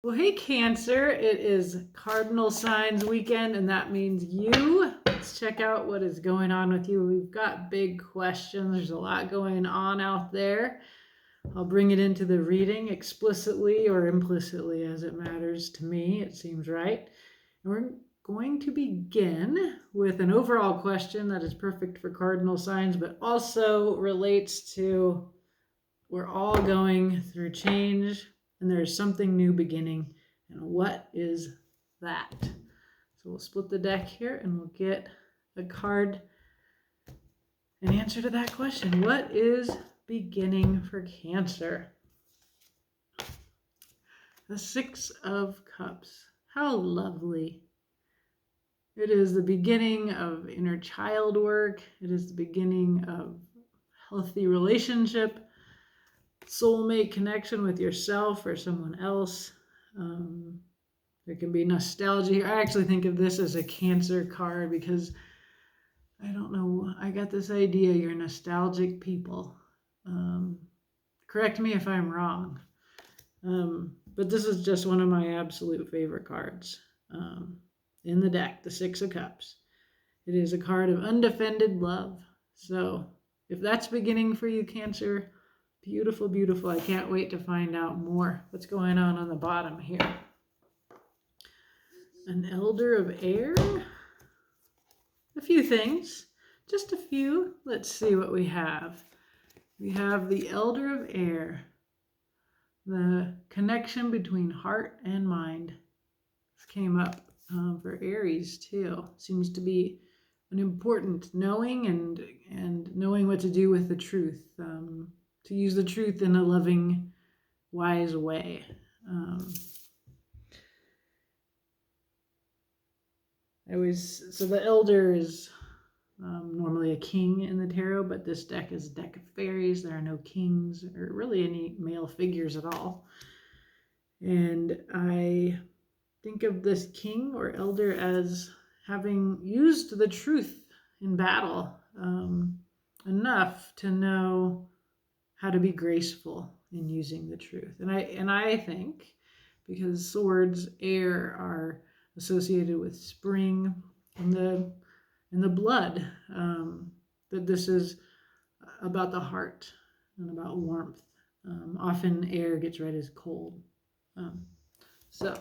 Well, hey, Cancer, it is Cardinal Signs weekend, and that means you. Let's check out what is going on with you. We've got big questions. There's a lot going on out there. I'll bring it into the reading explicitly or implicitly as it matters to me. It seems right. And we're going to begin with an overall question that is perfect for cardinal signs, but also relates to we're all going through change and there's something new beginning. And what is that? So we'll split the deck here and we'll get a card, an answer to that question. What is beginning for Cancer? The Six of Cups. How lovely. It is the beginning of inner child work. It is the beginning of healthy relationship, soulmate connection with yourself or someone else. There can be nostalgia. I actually think of this as a Cancer card because I don't know, I got this idea you're nostalgic people. Correct me if I'm wrong. But this is just one of my absolute favorite cards in the deck, the Six of Cups. It is a card of undefended love. So if that's beginning for you, Cancer, beautiful, beautiful. I can't wait to find out more. What's going on the bottom here? An Elder of Air. A few things. Just a few. Let's see what we have. We have the Elder of Air. The connection between heart and mind. This came up for Aries too. Seems to be an important knowing and knowing what to do with the truth. To use the truth in a loving, wise way. So the Elder is normally a king in the tarot, but this deck is a deck of fairies. There are no kings or really any male figures at all. And I think of this king or elder as having used the truth in battle enough to know how to be graceful in using the truth. And I think because swords, air, are associated with spring and the blood, that this is about the heart and about warmth. Often air gets read as cold. So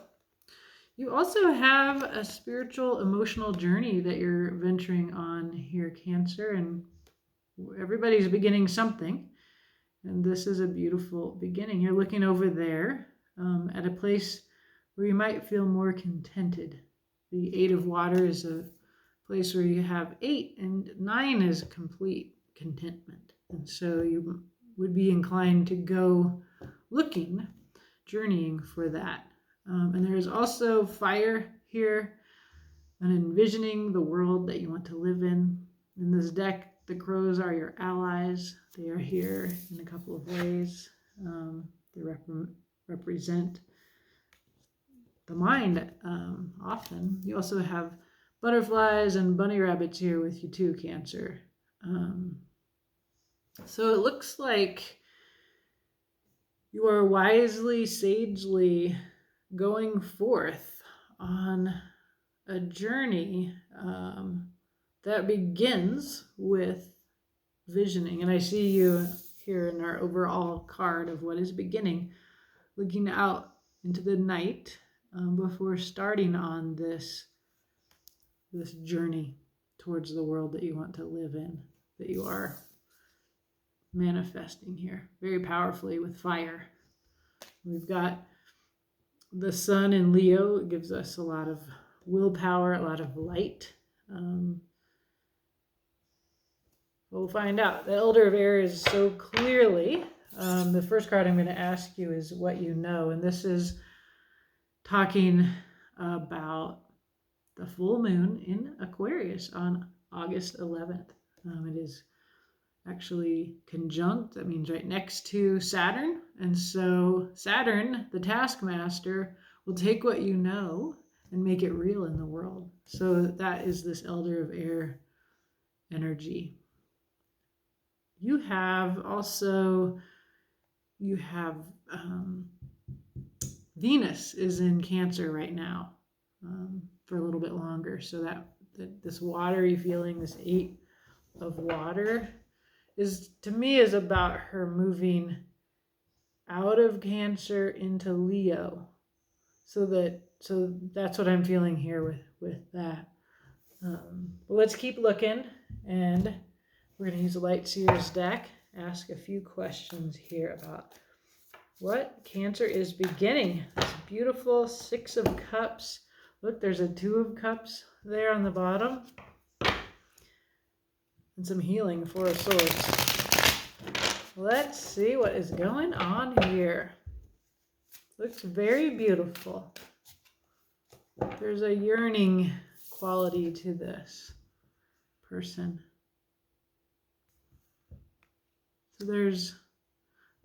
you also have a spiritual, emotional journey that you're venturing on here, Cancer, and everybody's beginning something. And this is a beautiful beginning. You're looking over there at a place where you might feel more contented. The Eight of Water is a place where you have 8, and 9 is complete contentment. And so you would be inclined to go looking, journeying for that. And there is also fire here, and envisioning the world that you want to live in. In this deck, the crows are your allies. They are here in a couple of ways. They represent the mind often. You also have butterflies and bunny rabbits here with you too, Cancer. So it looks like you are wisely, sagely going forth on a journey that begins with visioning. And I see you here in our overall card of what is beginning, looking out into the night before starting on this journey towards the world that you want to live in, that you are manifesting here very powerfully with fire. We've got the sun in Leo. It gives us a lot of willpower, a lot of light. We'll find out. The Elder of Air is so clearly, the first card I'm going to ask you is what you know. And this is talking about the full moon in Aquarius on August 11th. It is actually conjunct. That means right next to Saturn. And so Saturn, the taskmaster, will take what you know and make it real in the world. So that is this Elder of Air energy. You have Venus is in Cancer right now for a little bit longer. So that this watery feeling, this 8 of water, is to me is about her moving out of Cancer into Leo. So that's what I'm feeling here with that. But let's keep looking, and we're going to use the Light Seers deck. Ask a few questions here about what Cancer is beginning. This beautiful 6 of Cups. Look, there's a 2 of Cups there on the bottom. And some healing, 4 of Swords. Let's see what is going on here. Looks very beautiful. There's a yearning quality to this person. So there's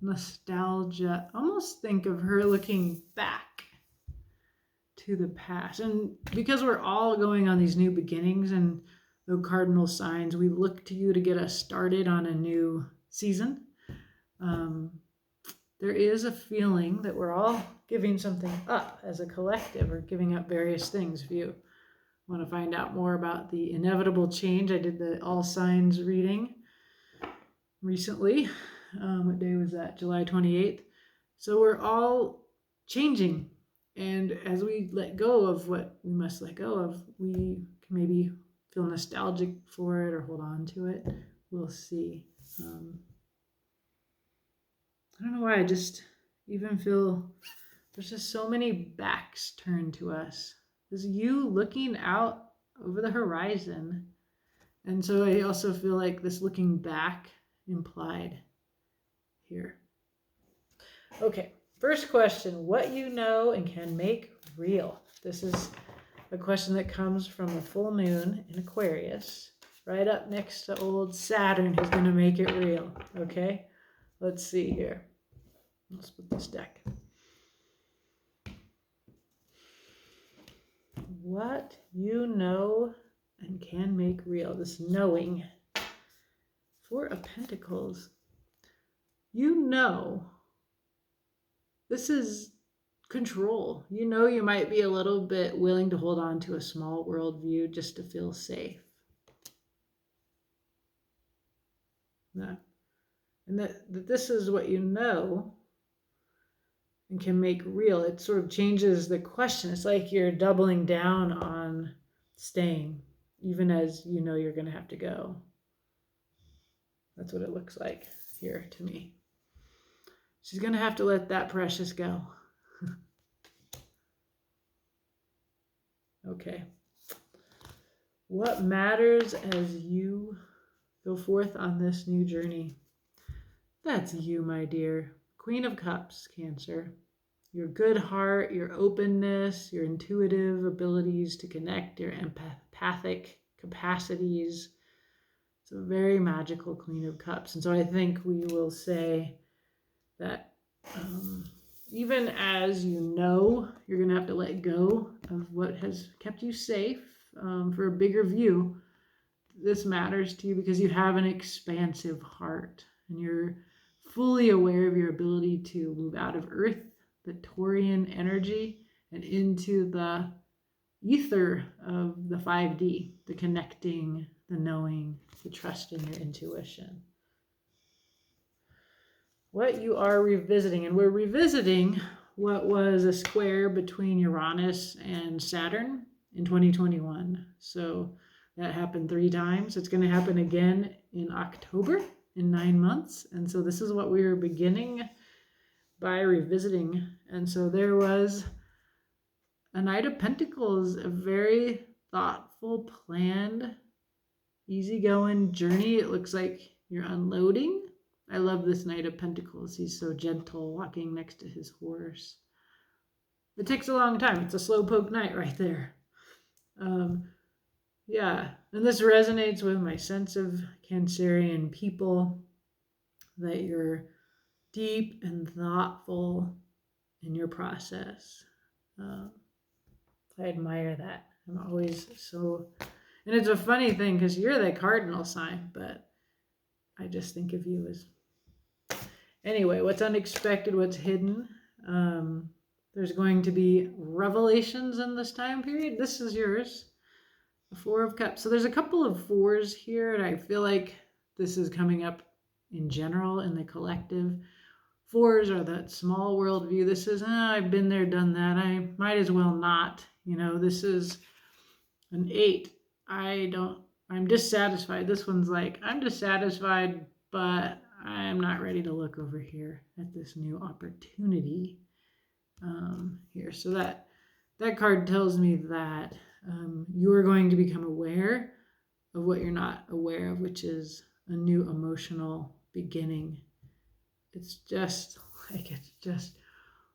nostalgia. Almost think of her looking back to the past. And because we're all going on these new beginnings and the cardinal signs, we look to you to get us started on a new season. There is a feeling that we're all giving something up as a collective, or giving up various things. If you want to find out more about the inevitable change, I did the all signs reading recently. What day was that? July 28th. So we're all changing. And as we let go of what we must let go of, we can maybe feel nostalgic for it or hold on to it. We'll see. I don't know why, I just even feel there's just so many backs turned to us. There's you looking out over the horizon. And so I also feel like this looking back implied here. Okay, first question, what you know and can make real. This is a question that comes from the full moon in Aquarius, right up next to old Saturn, who's going to make it real. Okay, let's see here. Let's put this deck. What you know and can make real. This knowing. 4 of Pentacles. You know. This is control. You know you might be a little bit willing to hold on to a small worldview just to feel safe. Yeah. And that this is what you know and can make real. It sort of changes the question. It's like you're doubling down on staying, even as you know you're going to have to go. That's what it looks like here to me. She's going to have to let that precious go. Okay. What matters as you go forth on this new journey? That's you, my dear. Queen of Cups, Cancer. Your good heart, your openness, your intuitive abilities to connect, your empathic capacities. It's a very magical Queen of Cups. And so I think we will say that even as you know, you're going to have to let go of what has kept you safe for a bigger view. This matters to you because you have an expansive heart and you're fully aware of your ability to move out of Earth, the Taurian energy, and into the ether of the 5D, the connecting, the knowing, the trusting your intuition. What you are revisiting, and we're revisiting what was a square between Uranus and Saturn in 2021. So that happened 3 times. It's going to happen again in October in 9 months. And so this is what we are beginning by revisiting. And so there was a Knight of Pentacles, a very thoughtful, planned, easygoing journey. It looks like you're unloading. I love this Knight of Pentacles. He's so gentle, walking next to his horse. It takes a long time. It's a slowpoke knight right there. Yeah, and this resonates with my sense of Cancerian people, that you're deep and thoughtful in your process. I admire that. I'm always so, and it's a funny thing because you're the cardinal sign, but I just think of you as, anyway, what's unexpected, what's hidden. There's going to be revelations in this time period. This is yours. The Four of Cups. So there's a couple of fours here, and I feel like this is coming up in general in the collective. Fours are that small world view. This is, I've been there, done that. I might as well not. This is an 8. I'm dissatisfied. This one's like, I'm dissatisfied, but I'm not ready to look over here at this new opportunity here. So that card tells me that you are going to become aware of what you're not aware of, which is a new emotional beginning. It's just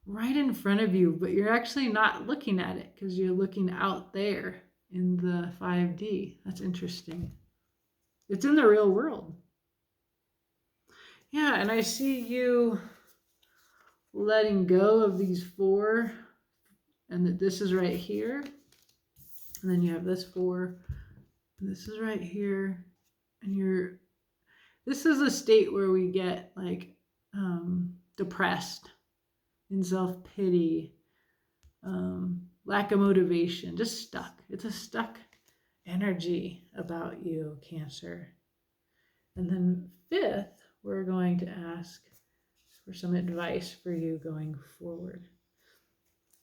right in front of you, but you're actually not looking at it because you're looking out there in the 5D. That's interesting. It's in the real world. Yeah, and I see you letting go of these 4, and that this is right here. And then you have this 4, and this is right here. And this is a state where we get like depressed, in self-pity, lack of motivation, just stuck. It's a stuck energy about you, Cancer. And then 5th, we're going to ask for some advice for you going forward.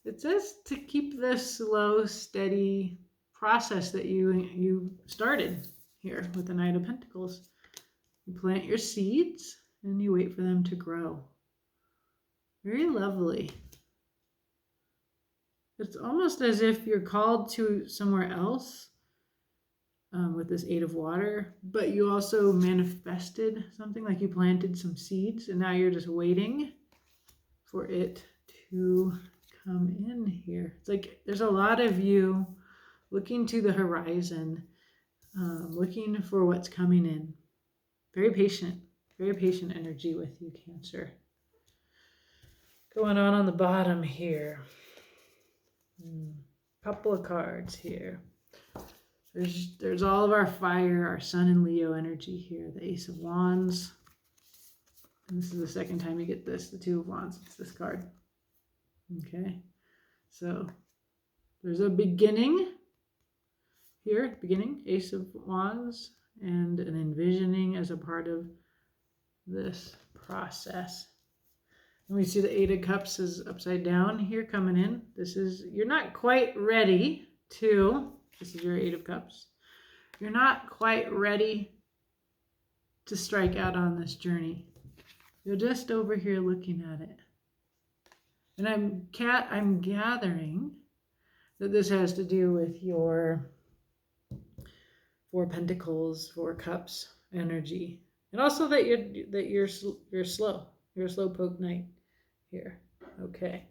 It says to keep this slow, steady process that you started here with the Knight of Pentacles. You plant your seeds and you wait for them to grow. Very lovely. It's almost as if you're called to somewhere else with this 8 of water, but you also manifested something, like you planted some seeds, and now you're just waiting for it to come in here. It's like there's a lot of you looking to the horizon, looking for what's coming in. Very patient energy with you, Cancer. Going on the bottom here. Couple of cards here. There's all of our fire, our Sun and Leo energy here. The Ace of Wands. And this is the second time you get this, the Two of Wands. It's this card. Okay. So there's a beginning here. Beginning, Ace of Wands, and an envisioning as a part of this process. And we see the 8 of Cups is upside down here coming in. You're not quite ready to, this is your 8 of Cups. You're not quite ready to strike out on this journey. You're just over here looking at it. And I'm gathering that this has to do with your 4 Pentacles, 4 Cups energy. And also that you're slow. You're a slowpoke knight here. Okay.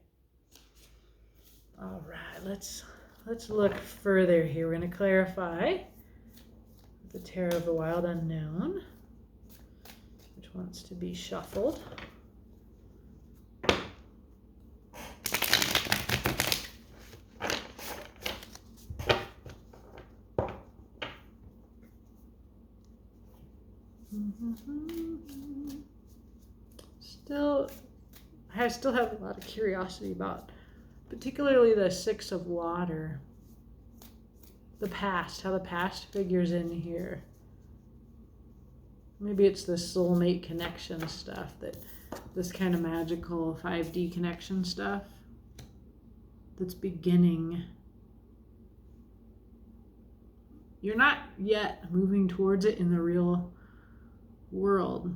All right, let's look further here. We're going to clarify the Tarot of the Wild Unknown, which wants to be shuffled. I still have a lot of curiosity about particularly the 6 of Water. The past, how the past figures in here. Maybe it's the soulmate connection stuff, this kind of magical 5D connection stuff that's beginning. You're not yet moving towards it in the real world.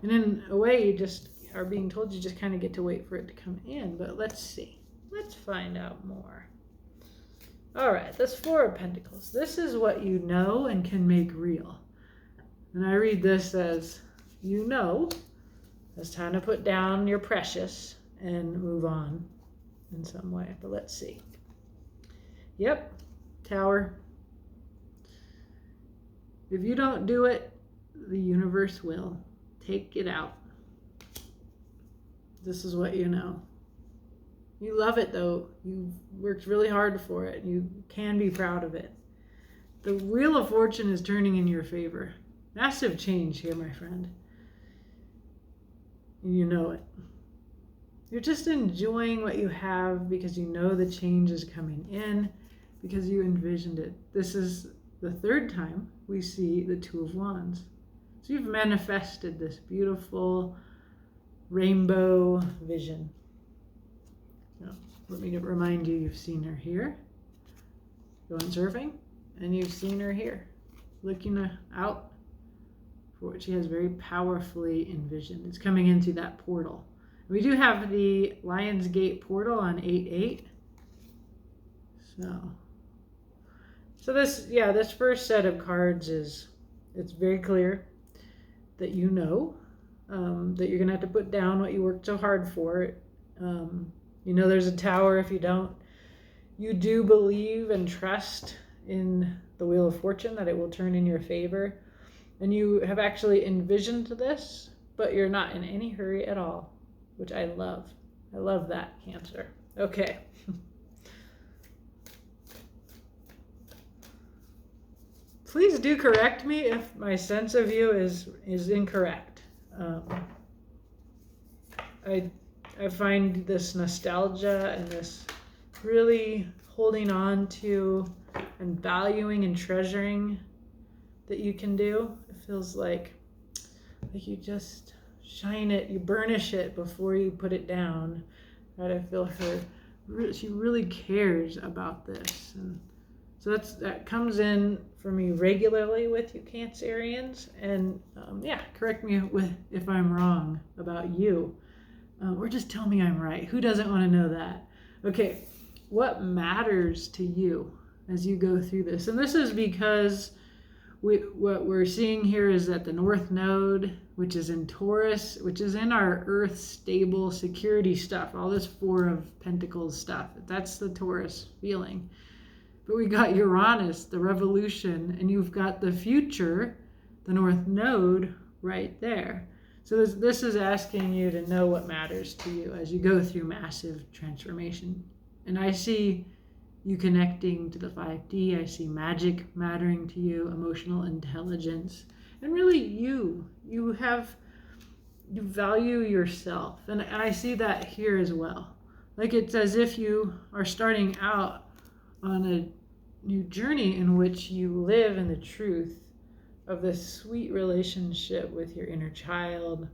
And in a way, you just are being told you just kind of get to wait for it to come in. But let's see. Let's find out more. All right, this 4 of Pentacles. This is what you know and can make real. And I read this as, it's time to put down your precious and move on in some way. But let's see. Yep, Tower. If you don't do it, the universe will. Take it out. This is what you know. You love it though. You've worked really hard for it. You can be proud of it. The Wheel of Fortune is turning in your favor. Massive change here, my friend. And you know it. You're just enjoying what you have because you know the change is coming in, because you envisioned it. This is the third time we see the Two of Wands. So you've manifested this beautiful rainbow vision. Now, let me remind you, you've seen her here, going surfing, and you've seen her here, looking out for what she has very powerfully envisioned. It's coming into that portal. We do have the Lion's Gate portal on 8/8. So this first set of cards it's very clear that you know that you're going to have to put down what you worked so hard for. You know there's a tower if you don't. You do believe and trust in the Wheel of Fortune, that it will turn in your favor. And you have actually envisioned this, but you're not in any hurry at all, which I love. I love that, Cancer. Okay. Please do correct me if my sense of you is incorrect. I find this nostalgia and this really holding on to and valuing and treasuring that you can do. It feels like you just shine it, you burnish it before you put it down. Right? I feel she really cares about this. And so that comes in for me regularly with you Cancerians. And correct me if I'm wrong about you. Or just tell me I'm right. Who doesn't want to know that? Okay, what matters to you as you go through this? And this is because what we're seeing here is that the North Node, which is in Taurus, which is in our Earth stable security stuff, all this Four of Pentacles stuff, that's the Taurus feeling. But we got Uranus, the revolution, and you've got the future, the North Node, right there. So this is asking you to know what matters to you as you go through massive transformation. And I see you connecting to the 5D. I see magic mattering to you, emotional intelligence. And really you value yourself. And I see that here as well. Like it's as if you are starting out on a new journey in which you live in the truth of this sweet relationship with your inner child.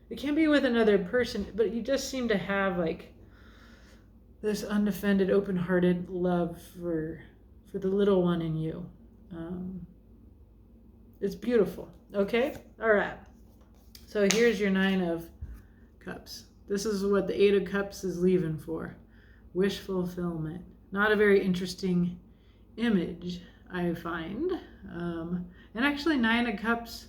It can be with another person, but you just seem to have like this undefended, open-hearted love for the little one in you. It's beautiful. Okay? All right. So here's your 9 of Cups. This is what the 8 of Cups is leaving for. Wish fulfillment. Not a very interesting image, I find. And actually 9 of Cups,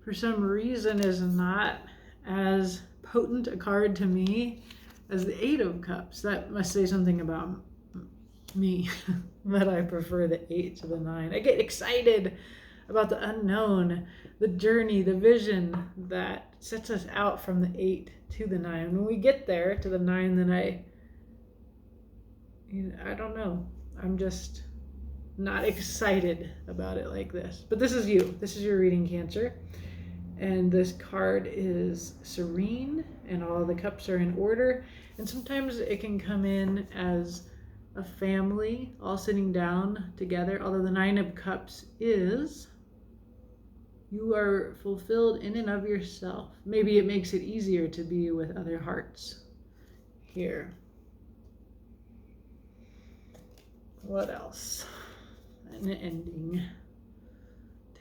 for some reason, is not as potent a card to me as the 8 of Cups. That must say something about me, that I prefer the 8 to the 9. I get excited about the unknown, the journey, the vision that sets us out from the 8 to the 9. When we get there to the 9, then I don't know. I'm just not excited about it like this. But this is you. This is your reading, Cancer. And this card is serene, and all the cups are in order. And sometimes it can come in as a family all sitting down together. Although the 9 of Cups is, you are fulfilled in and of yourself. Maybe it makes it easier to be with other hearts here. What else? An ending.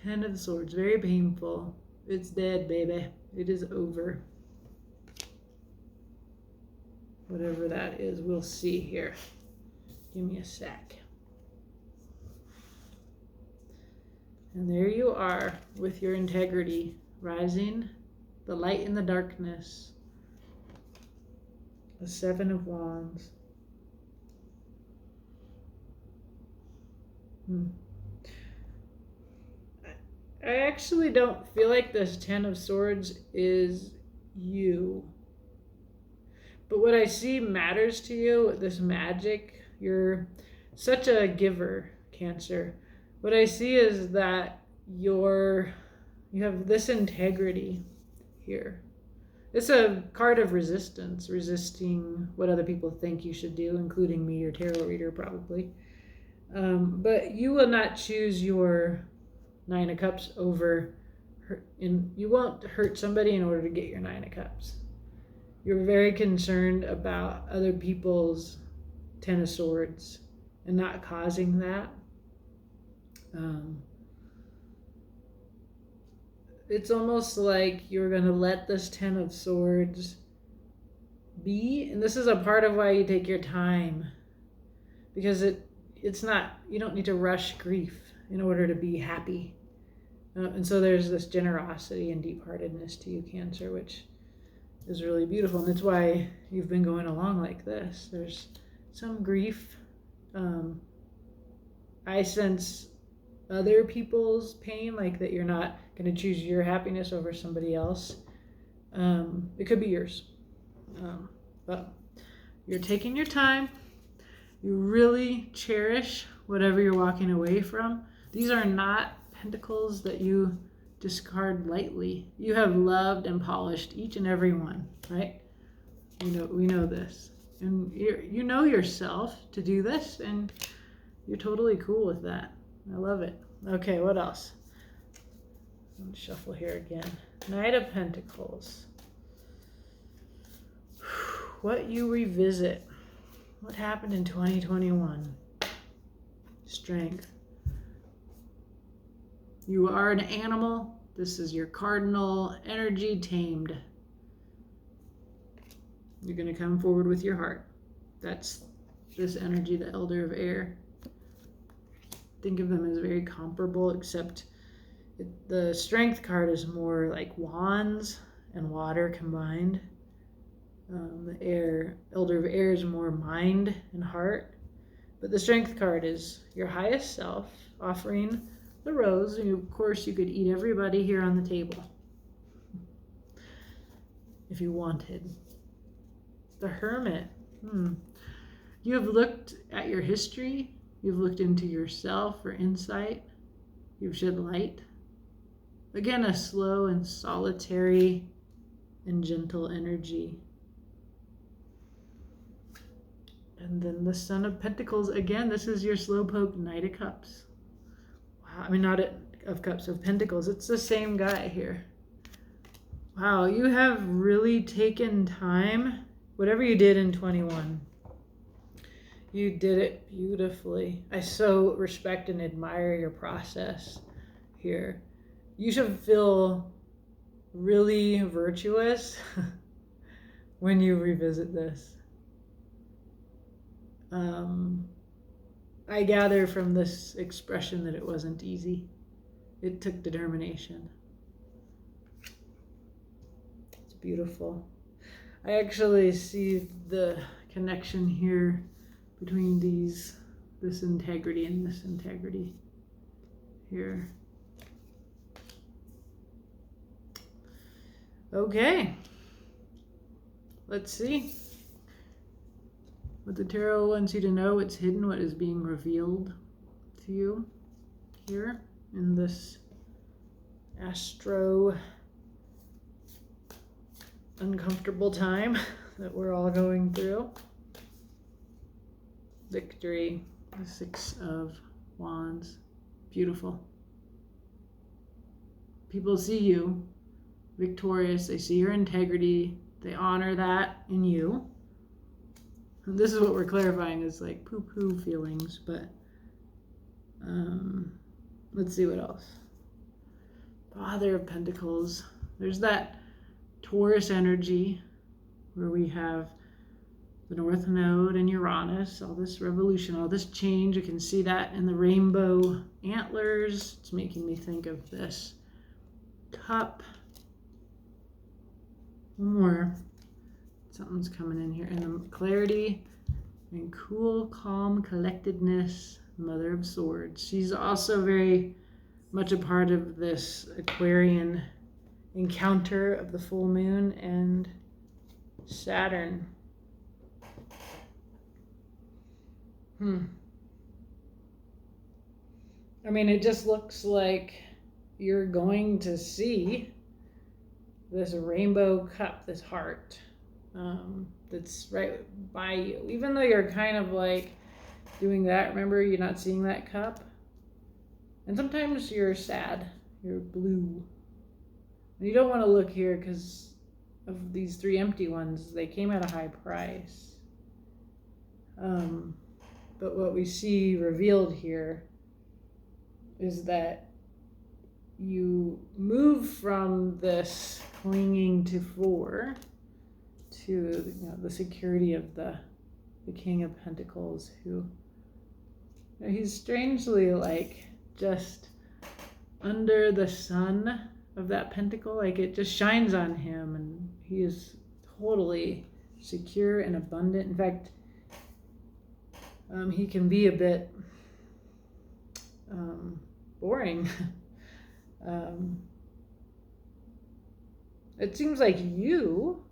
10 of Swords, very painful. It's dead, baby. It is over. Whatever that is, we'll see here. Give me a sec. And there you are with your integrity rising, the light in the darkness, the 7 of Wands. I actually don't feel like this 10 of Swords is you. But what I see matters to you, this magic. You're such a giver, Cancer. What I see is that you have this integrity here. It's a card of resistance, resisting what other people think you should do, including me, your tarot reader, probably. But you will not choose your Nine of Cups over, you won't hurt somebody in order to get your Nine of Cups. You're very concerned about other people's Ten of Swords and not causing that. It's almost like you're going to let this Ten of Swords be. And this is a part of why you take your time. Because it's not, you don't need to rush grief in order to be happy. And so there's this generosity and deep-heartedness to you, Cancer, which is really beautiful. And it's why you've been going along like this. There's some grief. I sense other people's pain, like that you're not going to choose your happiness over somebody else. It could be yours. But you're taking your time. You really cherish whatever you're walking away from. These are not pentacles that you discard lightly. You have loved and polished each and every one, right? We know this. And you know yourself to do this, and you're totally cool with that. I love it. Okay, what else? Let's shuffle here again. Knight of Pentacles. What you revisit. What happened in 2021? Strength. You are an animal. This is your cardinal energy, tamed. You're going to come forward with your heart. That's this energy, the Elder of Air. Think of them as very comparable, except the Strength card is more like wands and water combined. The Elder of Air is more mind and heart. But the Strength card is your highest self offering the rose. And of course, you could eat everybody here on the table if you wanted. The Hermit. You have looked at your history. You've looked into yourself for insight. You've shed light. Again, a slow and solitary and gentle energy. And then the Son of Pentacles. Again, this is your slowpoke Knight of Cups. Wow, I mean, not of Cups, of Pentacles. It's the same guy here. Wow, you have really taken time. Whatever you did in 21, you did it beautifully. I so respect and admire your process here. You should feel really virtuous when you revisit this. I gather from this expression that it wasn't easy. It took determination. It's beautiful. I actually see the connection here between this integrity and this integrity here. Okay. Let's see. What the tarot wants you to know, what's hidden, what is being revealed to you here in this astro uncomfortable time that we're all going through. Victory, the Six of Wands. Beautiful. People see you victorious. They see your integrity. They honor that in you. And this is what we're clarifying is like poo-poo feelings, but let's see what else. Father of Pentacles. There's that Taurus energy where we have the North Node and Uranus, all this revolution, all this change. You can see that in the rainbow antlers. It's making me think of this cup. One more. Something's coming in here. And the clarity and cool, calm, collectedness, Mother of Swords. She's also very much a part of this Aquarian encounter of the full moon and Saturn. I mean, it just looks like you're going to see this rainbow cup, this heart, that's right by you. Even though you're kind of like doing that, remember, you're not seeing that cup. And sometimes you're sad, you're blue. And you don't want to look here because of these 3 empty ones. They came at a high price. But what we see revealed here is that you move from this clinging to 4 to the security of the King of Pentacles, who he's strangely like just under the sun of that pentacle, like it just shines on him, and he is totally secure and abundant. In fact, he can be a bit boring. It seems like you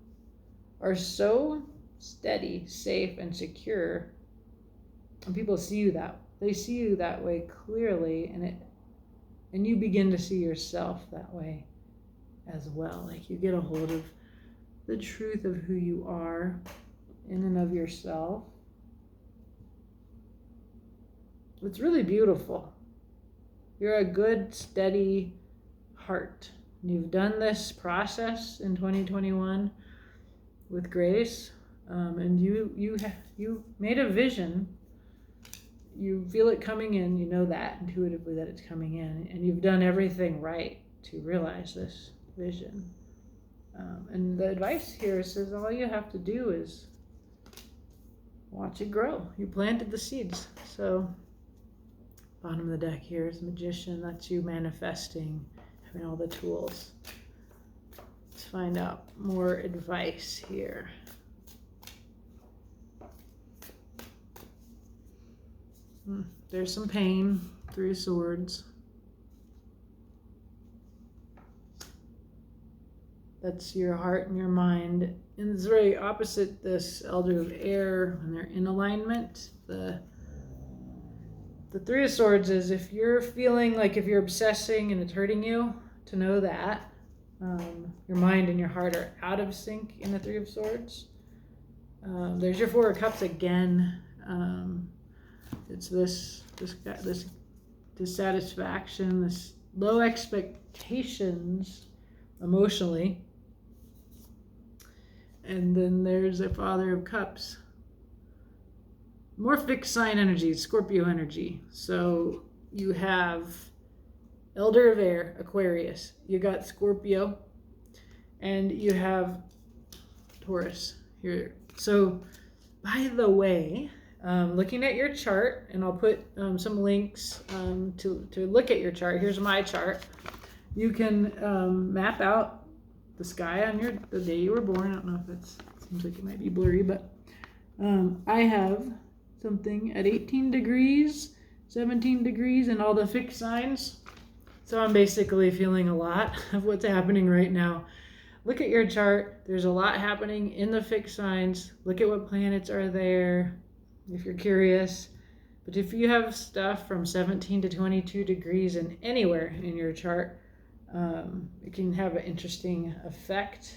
are so steady, safe, and secure, and people see you that way clearly, and you begin to see yourself that way as well. Like you get a hold of the truth of who you are in and of yourself. It's really beautiful. You're a good, steady heart. You've done this process in 2021 with grace, and you made a vision. You feel it coming in. You know that intuitively that it's coming in, and you've done everything right to realize this vision. And the advice here says all you have to do is watch it grow. You planted the seeds. So bottom of the deck here is Magician. That's you manifesting, having all the tools. Let's find out more advice here. There's some pain. 3 of Swords. That's your heart and your mind. And it's very opposite this Elder of Air when they're in alignment. The 3 of Swords is if you're feeling like if you're obsessing and it's hurting you, to know that your mind and your heart are out of sync in the 3 of Swords. There's your 4 of Cups again. It's this dissatisfaction, this low expectations emotionally. And then there's a Father of Cups. More fixed sign energy, Scorpio energy. So you have Elder of Air, Aquarius. You got Scorpio. And you have Taurus here. So, by the way, looking at your chart, and I'll put some links to look at your chart. Here's my chart. You can map out the sky on the day you were born. I don't know if it seems like it might be blurry, but I have something at 18 degrees, 17 degrees, and all the fixed signs. So I'm basically feeling a lot of what's happening right now. Look at your chart. There's a lot happening in the fixed signs. Look at what planets are there, if you're curious. But if you have stuff from 17 to 22 degrees in anywhere in your chart, it can have an interesting effect,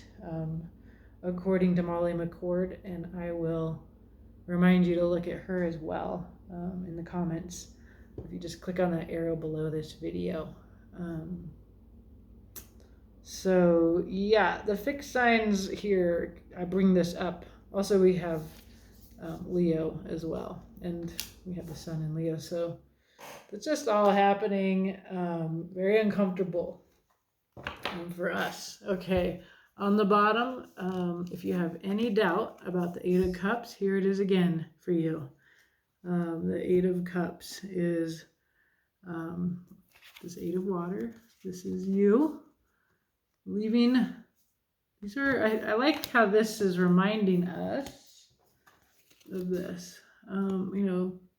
according to Molly McCord, and I will remind you to look at her as well in the comments if you just click on that arrow below this video. So yeah, the fixed signs here, I bring this up. Also, we have Leo as well, and we have the Sun in Leo, so it's just all happening, very uncomfortable for us. Okay, on the bottom, if you have any doubt about the 8 of Cups, here it is again for you. The 8 of Cups is this 8 of Water. This is you leaving. These are, I like how this is reminding us of this.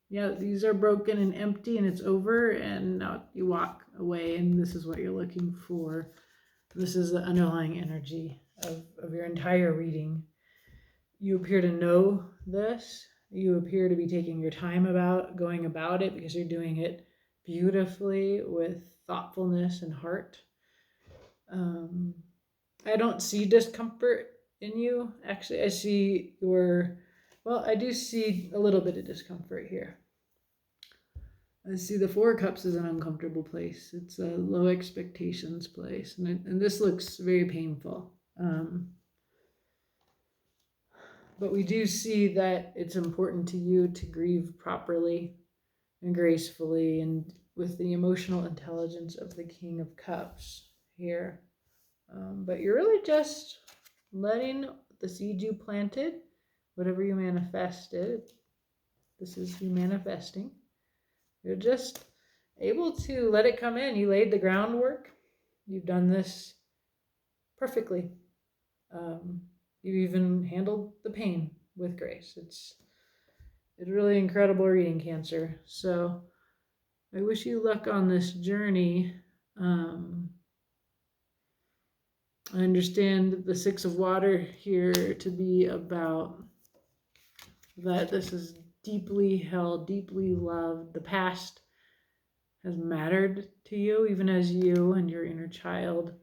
Yeah, these are broken and empty and it's over, and now you walk away, and this is what you're looking for. This is the underlying energy of your entire reading. You appear to know this. You appear to be taking your time going about it, because you're doing it beautifully with thoughtfulness and heart. I don't see discomfort in you. Actually, I see I do see a little bit of discomfort here. I see the Four of Cups as an uncomfortable place. It's a low expectations place, and this looks very painful. But we do see that it's important to you to grieve properly and gracefully and with the emotional intelligence of the King of Cups here. But you're really just letting the seed you planted, whatever you manifested, this is you manifesting. You're just able to let it come in. You laid the groundwork. You've done this perfectly. You even handled the pain with grace. It's really incredible reading, Cancer. So I wish you luck on this journey. I understand the Six of Water here to be about that this is deeply held, deeply loved. The past has mattered to you, even as you and your inner child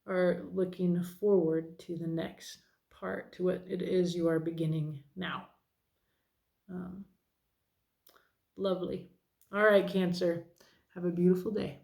are looking forward to the next part, to what it is you are beginning now. Lovely. All right, Cancer. Have a beautiful day.